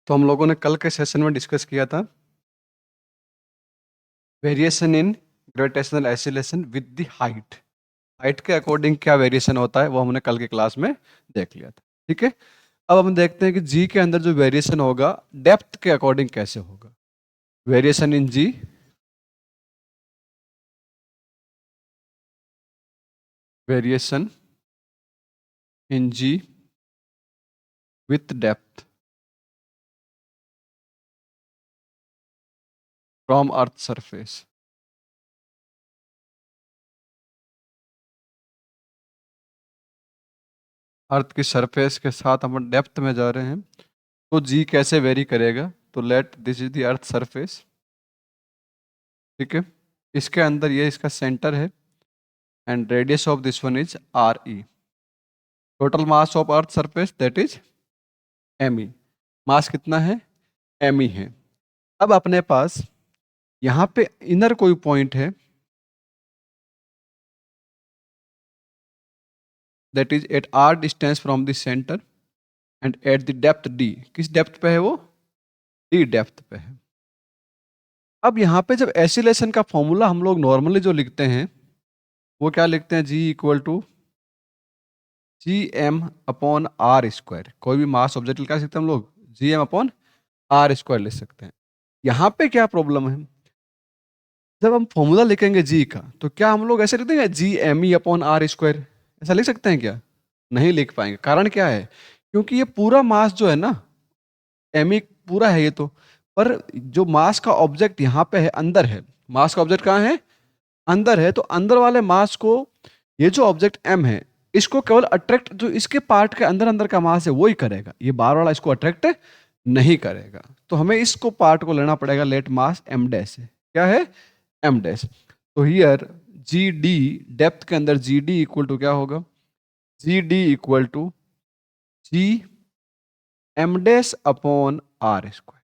तो हम लोगों ने कल के सेशन में डिस्कस किया था variation in gravitational acceleration with the height. Height के अकॉर्डिंग क्या वेरिएशन होता है वो हमने कल के क्लास में देख लिया था। ठीक है, अब हम देखते हैं कि जी के अंदर जो वेरिएशन होगा डेप्थ के अकॉर्डिंग कैसे होगा। Variation in G variation in G with depth from earth surface. Earth की सरफेस के साथ हम डेप्थ में जा रहे हैं तो जी कैसे वेरी करेगा। तो let this is the earth surface. ठीक है, इसके अंदर ये इसका सेंटर है and radius of this one is RE. Total mass of earth surface that is ME. मास कितना है? ME है। अब अपने पास यहाँ पे इनर कोई पॉइंट है that is at R distance from the center and at the depth D. किस डेप्थ पे है वो? D डेप्थ पे है। अब यहाँ पे जब एसिलेशन का फॉर्मूला हम लोग नॉर्मली जो लिखते हैं वो क्या लिखते हैं? G equal to G M upon R square. कोई भी मास ऑब्जेक्ट लिख सकते हैं हम लोग, G M upon R square लिख सकते हैं। यहाँ पे क्या प्रॉब्लम है, जब हम फॉर्मूला लिखेंगे जी का तो क्या हम लोग ऐसे लिख देंगे G M E upon R square? ऐसा लिख सकते हैं क्या? नहीं लिख पाएंगे। कारण क्या है? क्योंकि ये पूरा मास जो है ना, एम ई पूरा है ये तो, पर जो मास का ऑब्जेक्ट यहाँ पे है अंदर है। मास का ऑब्जेक्ट कहाँ है? अंदर है। तो अंदर वाले मास को ये जो ऑब्जेक्ट एम है इसको केवल अट्रैक्ट जो इसके पार्ट के अंदर अंदर का मास है वो ही करेगा, ये बाहर वाला इसको अट्रैक्ट नहीं करेगा। तो हमें इसको पार्ट को लेना पड़ेगा, लेट मास एम डैश है। क्या है? M dash. तो हियर जी डी डेप्थ के अंदर जी डी इक्वल टू क्या होगा? G D equal to G M dash upon R square.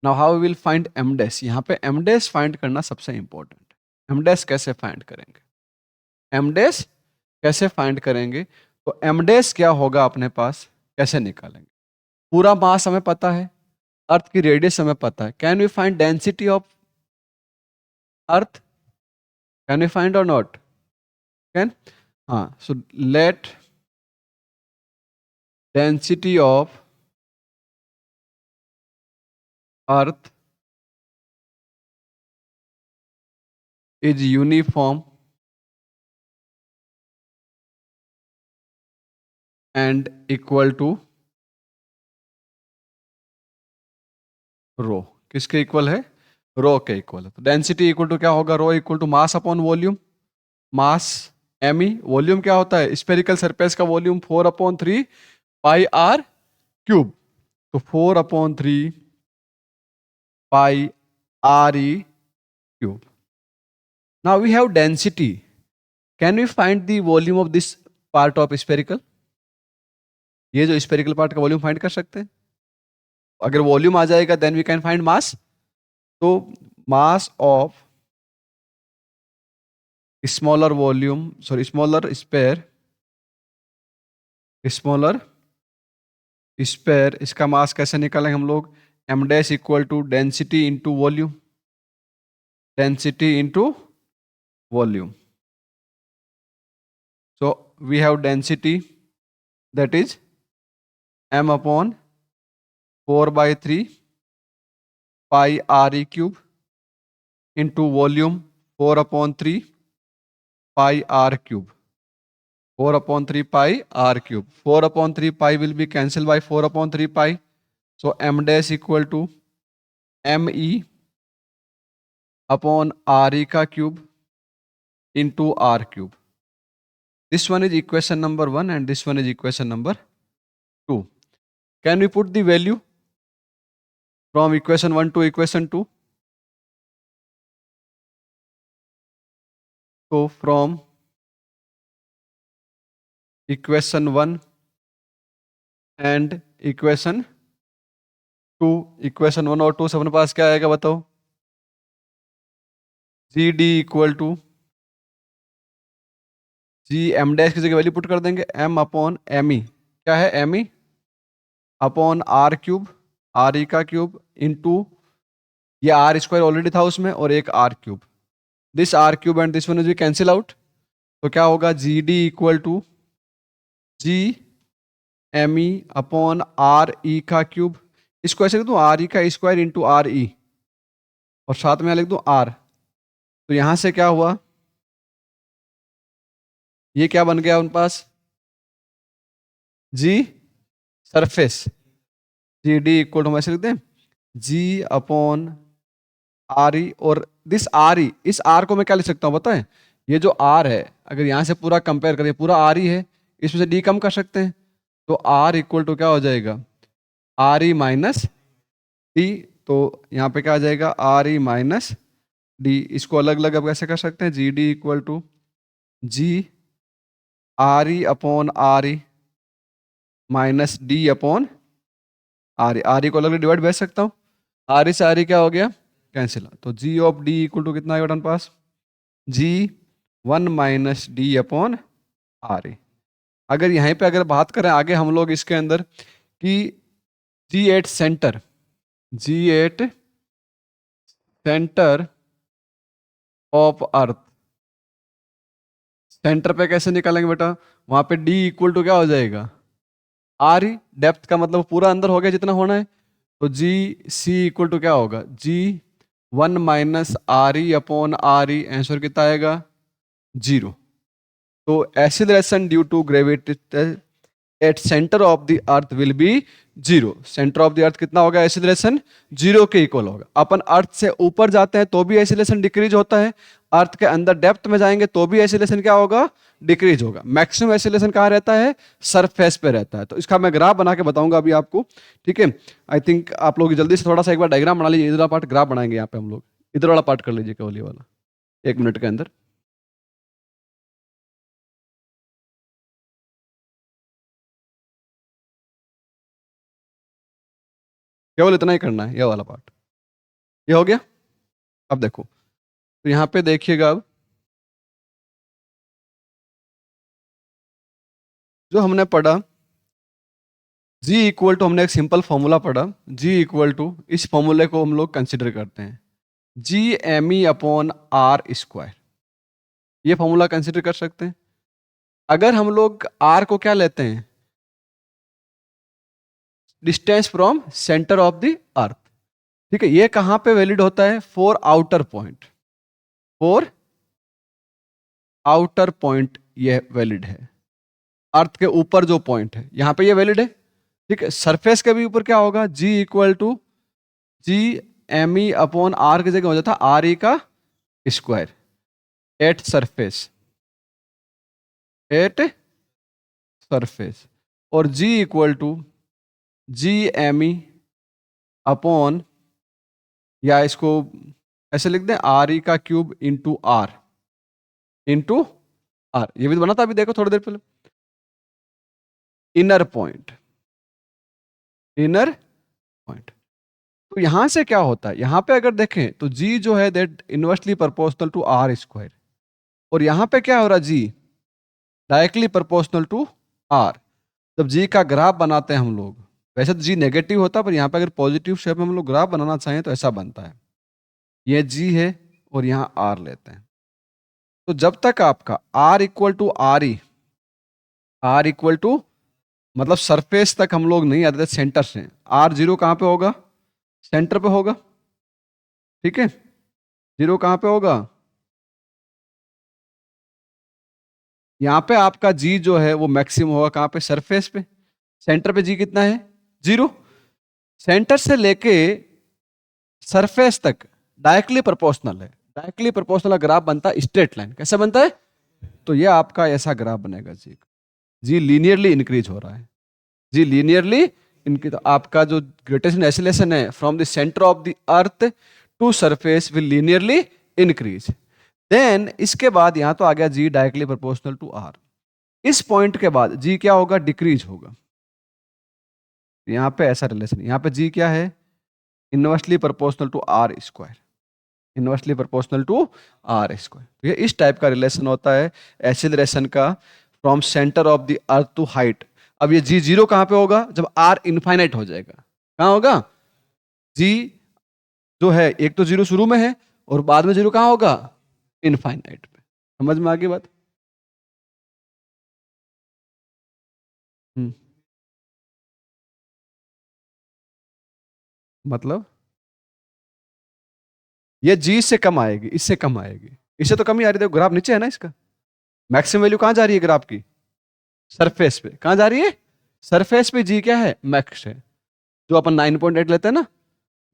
Now how we will find M dash? यहाँ पे एम डैश फाइंड करना सबसे इंपॉर्टेंट है। एम डैश कैसे फाइंड करेंगे? एम डैश कैसे फाइंड करेंगे? तो एम डैश क्या होगा अपने पास, कैसे निकालेंगे? पूरा मास हमें पता है, अर्थ की रेडियस हमें पता है। Can we find density of earth? Can we find और नॉट? कैन। हाँ, so let density of earth is uniform and equal to rho. किसके इक्वल है? रो के इक्वल है। तो डेंसिटी इक्वल टू क्या होगा? Rho equal to mass upon volume. Mass M E, volume क्या होता है? स्पेरिकल सरफेस का वॉल्यूम 4/3 पाई आर क्यूब। तो 4/3 pi R E cube. Now we have density. Can we find the volume of this part of spherical? ये जो spherical part का volume find कर सकते हैं। अगर वॉल्यूम आ जाएगा then we can find mass. तो mass of smaller volume, sorry smaller smaller sphere, इसका मास कैसे निकालेंगे हम लोग? M dash equal to density into volume. Density into volume. So we have density that is M upon 4/3 pi R E cube into volume 4/3 pi R cube. 4/3 pi R cube. 4/3 pi will be cancelled by 4/3 pi. So m dash equal to m e upon r e का cube into r cube. This one is equation number 1 and this one is equation number 2. Can we put the value from equation 1 to equation 2? So from equation 1 and equation 2, equation 1 और 2 से अपने पास क्या आएगा बताओ? G D equal to G M dash की जगह value put कर देंगे, एम अपॉन एम ई। क्या है? M E upon R cube R E का क्यूब इंटू ये आर स्क्वायर ऑलरेडी था उसमें और एक R cube, this R cube and this one is be cancel out, तो क्या होगा G D equal to G M E upon R E का क्यूब, इसको ऐसे लिख दूं आर ई का स्क्वायर इंटू आर ई और साथ में लिख दूं आर, तो यहां से क्या हुआ, ये क्या बन गया उन पास G surface, G D equal to हम ऐसे लिखते हैं जी अपॉन आर ई और दिस आर ई, इस आर को मैं क्या लिख सकता हूँ पता है, ये जो आर है अगर यहाँ से पूरा कंपेयर करें पूरा आर ई है, इसमें से डी कम कर सकते हैं, तो आर इक्वल टू क्या हो जाएगा आर ई माइनस डी, तो यहाँ पे क्या आ जाएगा आर ई माइनस डी, इसको अलग अलग अब कैसे कर सकते हैं G D equal to G R E upon R E minus D upon R E को अलग अलग डिवाइड भेज सकता हूँ, आर ई से आर ई क्या हो गया कैंसिल, तो जी ऑफ डी इक्वल टू कितना आएगा पास जी 1 माइनस डी अपॉन आर ई। अगर यहीं पे अगर बात करें आगे हम लोग इसके अंदर कि G at centre, G at centre of earth, centre पे कैसे निकालेंगे बेटा, वहां पे डी इक्वल टू क्या हो जाएगा आर ई, डेप्थ का मतलब पूरा अंदर हो गया जितना होना है, तो जी सी इक्वल टू क्या होगा G 1 minus R E upon R E, answer कितना आएगा 0। तो acceleration due to gravity at centre of the earth will be 0, centre of the earth कितना होगा एक्सीलरेशन 0 के इक्वल होगा, अपन अर्थ से ऊपर जाते हैं तो भी एक्सीलरेशन डिक्रीज होता है, अर्थ के अंदर डेप्थ में जाएंगे तो भी एक्सीलरेशन क्या होगा डिक्रीज होगा, मैक्सिमम एक्सीलरेशन कहाँ रहता है सरफेस पे रहता है, तो इसका मैं ग्राफ बना के बताऊंगा अभी आपको, ठीक है। आई थिंक आप लोग जल्दी से थोड़ा सा एक बार डायग्राम बना लीजिए, इधर वाला पार्ट ग्राफ बनाएंगे यहाँ पे हम लोग, इधर वाला पार्ट कर लीजिए केवल ये वाला 1 मिनट के अंदर। केवल इतना ही करना है ये वाला पार्ट, ये हो गया। अब देखो तो यहाँ पे देखिएगा, अब जो हमने पढ़ा G इक्वल टू, हमने एक सिंपल फॉर्मूला पढ़ा G इक्वल टू, इस फॉर्मूले को हम लोग कंसिडर करते हैं G M E upon R square, ये फॉर्मूला कंसिडर कर सकते हैं। अगर हम लोग R को क्या लेते हैं distance from centre of the अर्थ, ठीक है, ये कहां पे वैलिड होता है for outer point, for outer point ये वैलिड है, अर्थ के ऊपर जो पॉइंट है यहां पे ये वैलिड है, ठीक है। सरफेस के भी ऊपर क्या होगा G equal to G M E upon R की जगह हो जाता आर ई का square at surface, at surface, और G equal to G M E upon, या इसको ऐसे लिख दें आर ई का cube into R, into R, ये भी तो बना था अभी देखो थोड़ी देर पहले, इनर पॉइंट, इनर पॉइंट। तो यहां से क्या होता है, यहां पे अगर देखें तो G जो है that inversely proportional to R square, और यहां पे क्या हो रहा है G directly proportional to R. जब G का ग्राफ बनाते हैं हम लोग, वैसे तो G नेगेटिव होता है पर यहाँ पे अगर पॉजिटिव शेप में हम लोग ग्राफ बनाना चाहें तो ऐसा बनता है, ये G है और यहाँ R लेते हैं, तो जब तक आपका R equal to R E, R equal to मतलब सरफेस तक हम लोग नहीं आते सेंटर से, R0 कहाँ पे होगा सेंटर पे होगा, ठीक है, 0 कहाँ पे होगा, यहाँ पे आपका G जो है वो मैक्सिमम होगा कहाँ पे सरफेस पे, सेंटर पे G कितना है 0, सेंटर से लेके सरफेस तक डायरेक्टली प्रोपोर्शनल है, डायरेक्टली प्रोपोर्शनल ग्राफ बनता है स्ट्रेट लाइन, कैसे बनता है, तो ये आपका ऐसा ग्राफ बनेगा जी, जी लीनियरली इंक्रीज हो रहा है, जी लीनियरली इनकी, तो आपका जो ग्रेविटेशनल एक्सीलरेशन है from the centre of the earth to surface will linearly increase, then इसके बाद यहां तो आ गया G directly proportional to R, इस पॉइंट के बाद जी क्या होगा डिक्रीज होगा, यहां पे ऐसा रिलेशन, यहां पे जी क्या है inversely proportional to R square, inversely proportional to R square, तो ये इस टाइप का रिलेशन होता है एक्सीलरेशन का from centre of the earth to height. अब ये जी 0 कहां पे होगा जब आर इनफाइनाइट हो जाएगा, कहां होगा जी जो है एक तो जीरो शुरू में है और बाद में जीरो कहाँ होगा, इनफाइनाइट पे। समझ में आ गई बात? हम्म, मतलब ये जी से कम आएगी, इससे कम आएगी, इससे तो कम ही आ रही है, देखो ग्राफ नीचे है ना इसका। मैक्सिमम वैल्यू कहाँ जा रही है ग्राफ की, सरफेस पे। कहाँ जा रही है, सरफेस पे जी क्या है, मैक्स है। जो अपन 9.8 लेते हैं ना,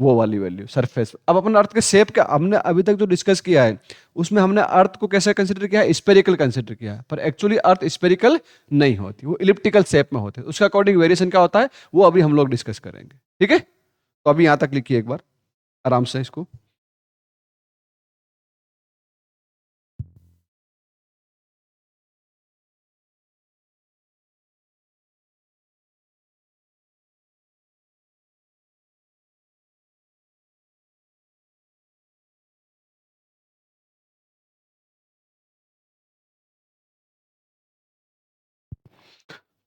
वो वाली वैल्यू सरफेस। अब अपन अर्थ के शेप का हमने अभी तक जो डिस्कस किया है उसमें हमने अर्थ को कैसे कंसिडर किया है, स्पेरिकल कंसिडर किया है, पर एक्चुअली अर्थ स्पेरिकल नहीं होती, वो इलिप्टिकल शेप में होते हैं। उसका अकॉर्डिंग वेरिएशन क्या होता है वो अभी हम लोग डिस्कस करेंगे, ठीक है। तो अभी यहां तक लिखिए एक बार आराम से इसको।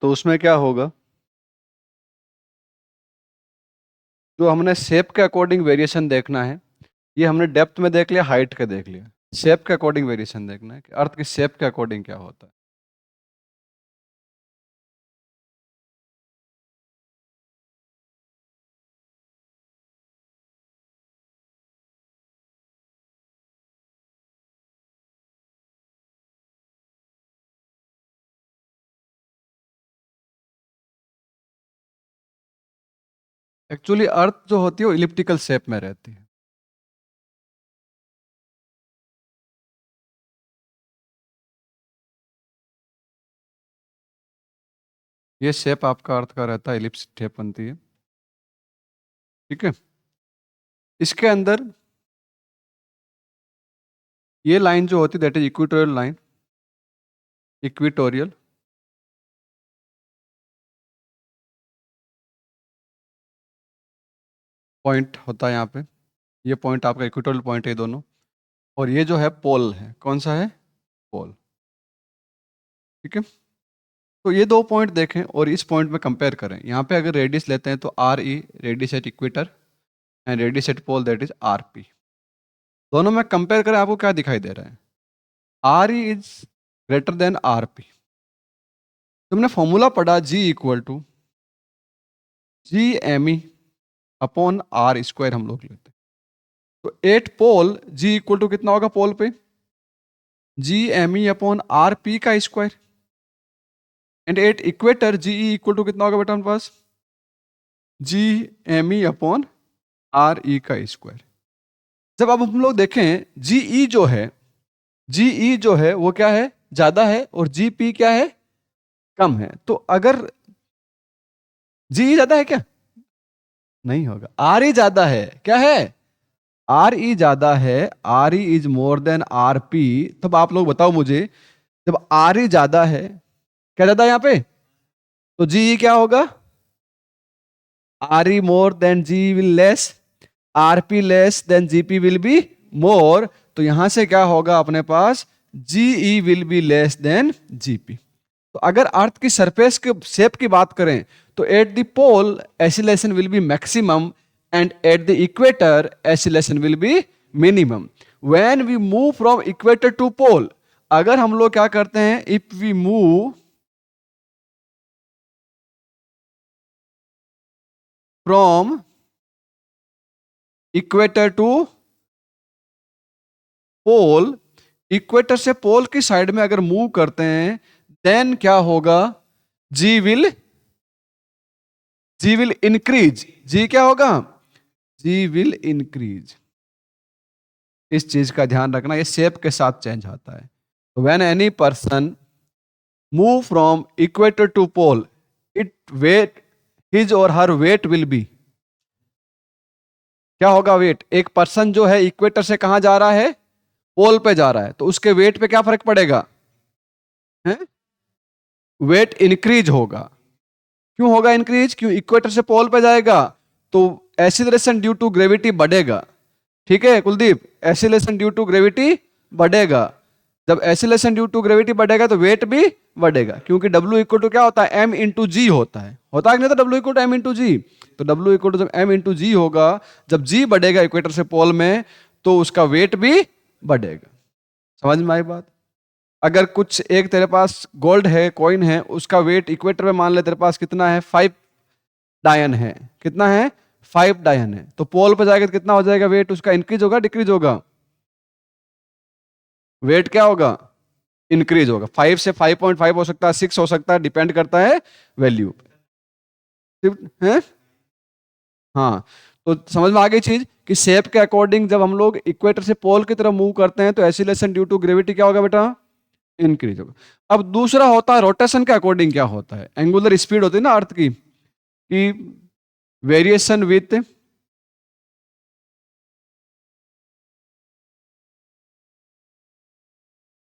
तो उसमें क्या होगा, जो हमने शेप के अकॉर्डिंग वेरिएशन देखना है, ये हमने डेप्थ में देख लिया, हाइट का देख लिया। शेप के अकॉर्डिंग वेरिएशन देखना है कि अर्थ की शेप के अकॉर्डिंग क्या होता है। एक्चुअली अर्थ जो होती है वो इलिप्टिकल शेप में रहती है। ये शेप आपका अर्थ का रहता है, इलिप्स शेप बनती है, ठीक है। इसके अंदर ये लाइन जो होती है that is equatorial line, equatorial. Point होता है यहाँ पे, ये पॉइंट आपका इक्वेटोरियल पॉइंट है दोनों। और ये जो है पोल है, कौन सा है, पोल, ठीक है। तो ये दो पॉइंट देखें और इस पॉइंट में कंपेयर करें। यहाँ पे अगर रेडियस लेते हैं तो R E, radius at equator, and radius at pole that is R P. दोनों में कंपेयर करें, आपको क्या दिखाई दे रहा है, R E is greater than R P. तुमने फॉर्मूला पढ़ा G equal to G M E upon R square हम लोग लेते हैं। तो at pole G equal to कितना होगा पोल पे, G M E upon R P का square. And at equator G E equal to कितना होगा बेटा हमारे पास, G M E upon R E का स्क्वायर। जब अब हम लोग देखें जी ई जो है, जी ई जो है वो क्या है, ज्यादा है, और जी पी क्या है, कम है। तो अगर जी ई ज्यादा है क्या, नहीं होगा, आर ई ज्यादा है, क्या है, आर ई ज्यादा है, R E is more than R P. तब आप लोग बताओ मुझे, जब आर ई ज्यादा है, क्या ज्यादा है यहाँ पे, तो जी ई क्या होगा, R E more than G will less, R P less than G P will be more. तो यहां से क्या होगा अपने पास, G E will be less than G P. तो अगर अर्थ की सरफेस के शेप की बात करें तो at the pole acceleration will be maximum and at the equator acceleration will be minimum. When we move from equator to pole, अगर हम लोग क्या करते हैं, if we move from equator to pole, equator से पोल की side में अगर मूव करते हैं, देन क्या होगा, जी विल, जी विल इंक्रीज। जी क्या होगा, जी विल इंक्रीज। इस चीज का ध्यान रखना, ये शेप के साथ चेंज होता है। तो when any person move from equator to pole, it weight, his or her weight will be, क्या होगा वेट, एक पर्सन जो है इक्वेटर से कहां जा रहा है, पोल पे जा रहा है, तो उसके वेट पे क्या फर्क पड़ेगा, है, वेट इंक्रीज होगा। क्यों होगा इंक्रीज, क्यों, इक्वेटर से पोल पे जाएगा तो एसिलेशन ड्यू टू ग्रेविटी बढ़ेगा, ठीक है Kuldeep, acceleration due to gravity बढ़ेगा। जब एसिलेशन ड्यू टू ग्रेविटी बढ़ेगा तो वेट भी बढ़ेगा, क्योंकि W इक्वल टू क्या होता है, m इंटू जी होता है कि नहीं? तो W equal to m into G, तो W इक्वल टू जब m इंटू जी होगा, जब g बढ़ेगा इक्वेटर से पोल में, तो उसका वेट भी बढ़ेगा। समझ में आई बात? अगर कुछ एक तेरे पास गोल्ड है, कॉइन है, उसका वेट इक्वेटर में मान ले तेरे पास कितना है, 5 डायन है। कितना है? 5 डायन है। तो पोल पे जाएगा तो कितना हो जाएगा वेट उसका, इंक्रीज होगा डिक्रीज होगा? वेट क्या होगा? इंक्रीज होगा। 5 से 5.5 हो सकता है, 6 हो सकता है, डिपेंड करता है वैल्यू पे, है? हाँ, तो समझ में आ गई चीज कि शेप के अकॉर्डिंग जब हम लोग इक्वेटर से पोल की तरफ मूव करते हैं तो एसिलेशन ड्यू टू ग्रेविटी क्या होगा बेटा? इंक्रीज होगा। अब दूसरा होता है रोटेशन के अकॉर्डिंग क्या होता है, एंगुलर स्पीड होती है ना अर्थ की, कि variation with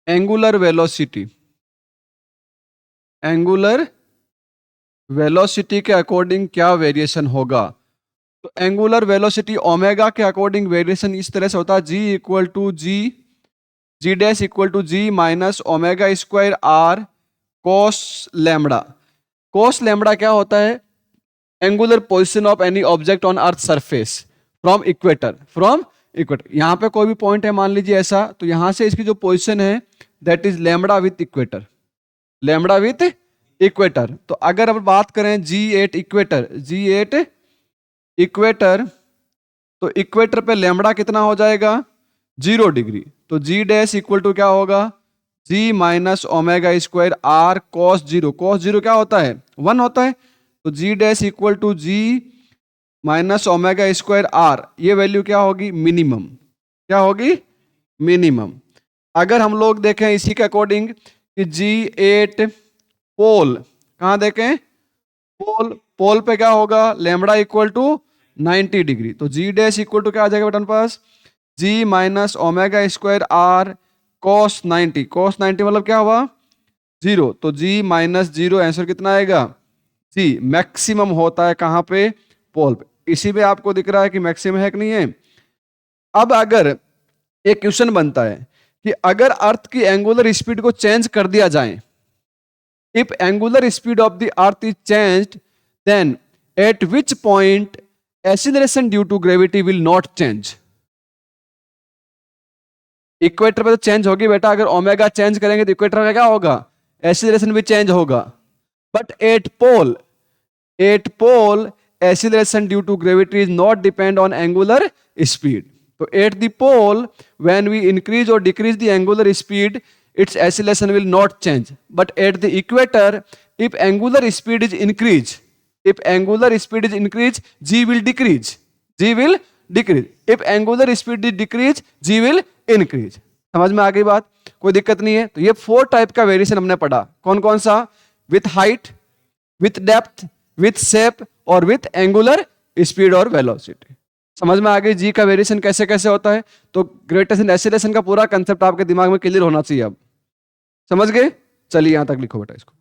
angular velocity. Angular velocity के अकॉर्डिंग क्या वेरिएशन होगा? तो एंगुलर वेलोसिटी ओमेगा के अकॉर्डिंग वेरिएशन इस तरह से होता है, g equal to g dash equal to g minus omega square r cos lambda. Cos lambda क्या होता है? Angular position of any object on earth surface from equator. यहां पे कोई भी पॉइंट है मान लीजिए ऐसा, तो यहां से इसकी जो पोजिशन है that is lambda with equator. Lambda with equator. तो अगर अब बात करें G8 इक्वेटर, G8 इक्वेटर, तो इक्वेटर पे लैम्बडा कितना हो जाएगा? 0 डिग्री। तो G डैश इक्वल टू क्या होगा? G minus omega square R cos zero. Cos zero क्या होता है? 1 होता है। तो G dash equal to G minus omega square R, ये वैल्यू क्या होगी? मिनिमम। क्या होगी? मिनिमम। अगर हम लोग देखें इसी के अकॉर्डिंग कि G8 पोल, कहां देखें? पोल पे क्या होगा? Lambda equal to 90 degree. तो G डैश इक्वल टू क्या आ जाएगा बेटा पास? G minus omega square R cos 90। Cos 90 मतलब क्या हुआ? 0। तो G माइनस 0, आंसर कितना आएगा? G मैक्सिमम होता है कहां पे? पोल पे। इसी पे आपको दिख रहा है कि मैक्सिमम है कि नहीं है। अब अगर एक क्वेश्चन बनता है कि अगर अर्थ की एंगुलर स्पीड को चेंज कर दिया जाए, if angular speed of the earth is changed, then at which point acceleration due to gravity will not change? Equator पे तो चेंज होगी बेटा, अगर ओमेगा चेंज करेंगे तो इक्वेटर का क्या होगा? एक्सीलरेशन भी चेंज होगा। But at pole acceleration due to gravity is not depend on angular speed. So at the pole, when we increase or decrease the angular speed, its acceleration will not change. But at the equator, if angular speed is increase, g will decrease. If angular speed is decrease, g will increase. समझ में आ गई बात? कोई दिक्कत नहीं है। तो ये 4 टाइप का वेरिएशन हमने पढ़ा। कौन कौन सा? With height, with depth, with shape और विथ एंगुलर स्पीड और वेलोसिटी। समझ में आ गई जी का वेरिएशन कैसे कैसे होता है? तो ग्रेविटेशन एक्सीलरेशन का पूरा कंसेप्ट आपके दिमाग में क्लियर होना चाहिए। अब समझ गए? चलिए यहां तक लिखो बेटा इसको।